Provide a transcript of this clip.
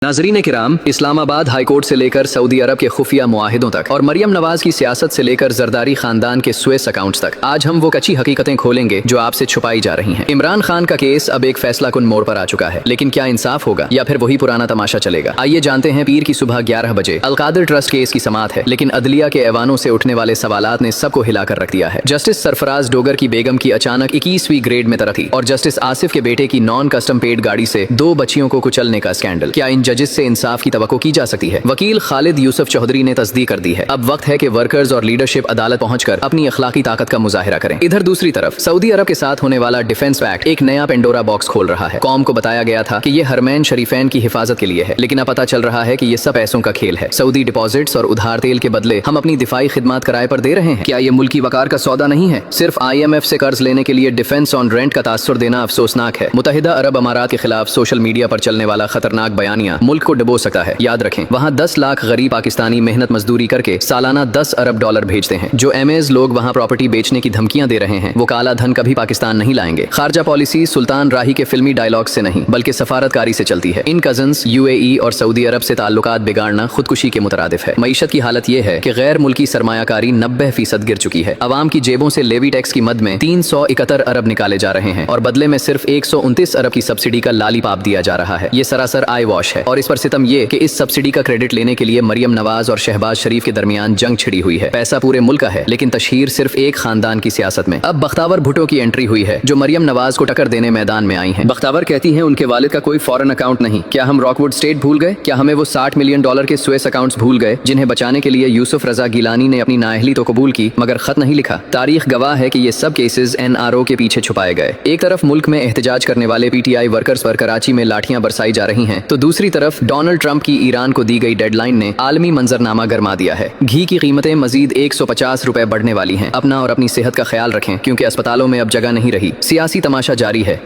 नाजरीन किराम, Islamabad high court से लेकर सऊदी अरब के खुफिया मुआहिदों तक और मरियम नवाज की सियासत से लेकर जरदारी खानदान के स्वेस अकाउंट्स तक आज हम वो कच्ची हकीकतें खोलेंगे जो आपसे छुपाई जा रही हैं। इमरान खान का केस अब एक फैसला कुन मोड़ पर आ चुका है, लेकिन क्या इंसाफ होगा या फिर वही पुराना तमाशा चलेगा? आइए जानते हैं। पीर की सुबह 11 बजे अलकादिर ट्रस्ट केस की समाअत है, लेकिन अदलिया के ऐवानों से उठने वाले सवालात ने सबको हिलाकर रख दिया है। जस्टिस सरफराज डोगर की बेगम की अचानक 21वीं ग्रेड में तरक्की और जस्टिस आसिफ के बेटे की नॉन कस्टम पेड गाड़ी से 2 बच्चियों को कुचलने का स्कैंडल। क्या इन जजेस से इंसाफ तवक्को की जा सकती है? वकील खालिद यूसुफ चौधरी ने तस्दीक कर दी है। अब वक्त है कि वर्कर्स और लीडरशिप अदालत पहुंचकर अपनी अखलाकी ताकत का मुजाहिरा करें। इधर दूसरी तरफ सऊदी अरब के साथ होने वाला डिफेंस एक्ट एक नया पेंडोरा बॉक्स खोल रहा है। कौम को बताया गया था कि ये हरमैन शरीफैन की हिफाजत के लिए है, लेकिन अब पता चल रहा है कि ये सब पैसों का खेल है। सऊदी डिपॉजिट्स और उधार तेल के बदले हम अपनी दिफाई खिदमात किराए पर दे रहे हैं। क्या ये मुल्की वकार का सौदा नहीं है? सिर्फ IMF से कर्ज लेने के लिए डिफेंस ऑन रेंट का तासुर देना अफसोसनाक है। मुत्तहिदा अरब अमारात के खिलाफ सोशल मीडिया पर चलने वाला खतरनाक बयानिया मुल्क को डुबो सकता है। याद रखें, वहाँ 10 लाख गरीब पाकिस्तानी मेहनत मजदूरी करके सालाना 10 अरब डॉलर भेजते हैं। जो एमएज लोग वहाँ प्रॉपर्टी बेचने की धमकियां दे रहे हैं, वो काला धन कभी पाकिस्तान नहीं लाएंगे। खारजा पॉलिसी सुल्तान राही के फिल्मी डायलॉग से नहीं बल्कि सफारतकारी से चलती है। इन कजन्स UAE और सऊदी अरब से ताल्लुकात बिगाड़ना खुदकुशी के मुतरादिफ है। मईशत की हालत यह है कि गैर मुल्की सरमायाकारी 90% गिर चुकी है। अवाम की जेबों से लेवी टैक्स की मद में 371 अरब निकाले जा रहे हैं और बदले में सिर्फ 129 अरब की सब्सिडी का लालीपाप दिया जा रहा है। ये सरासर आई वॉश है। और इस पर सितम ये कि इस सब्सिडी का क्रेडिट लेने के लिए मरियम नवाज और शहबाज शरीफ के दरमियान जंग छिड़ी हुई है। पैसा पूरे मुल्क का है, लेकिन तशहीर सिर्फ एक खानदान की सियासत में। अब बख्तावर भुट्टो की एंट्री हुई है, जो मरियम नवाज को टक्कर देने मैदान में आई हैं। बख्तावर कहती हैं उनके वालिद का कोई फॉरेन अकाउंट नहीं। क्या हम रॉकवुड स्टेट भूल गए? क्या हमें वो $60 मिलियन के स्वेस अकाउंट्स भूल गए जिन्हें बचाने के लिए यूसुफ रजा गिलानी ने अपनी नाअहली तो कबूल की मगर खत नहीं लिखा? तारीख गवाह है कि ये सब केसेस NRO के पीछे छुपाए गए। एक तरफ मुल्क में एहतजाज करने वाले PTI वर्कर्स पर कराची में लाठियां बरसाई जा रही हैं, तो दूसरी तरफ डोनाल्ड ट्रंप की ईरान को दी गई डेडलाइन ने आलमी मंजरनामा गरमा दिया है। घी की कीमतें मजीद 150 रुपए बढ़ने वाली हैं। अपना और अपनी सेहत का ख्याल रखें, क्योंकि अस्पतालों में अब जगह नहीं रही। सियासी तमाशा जारी है।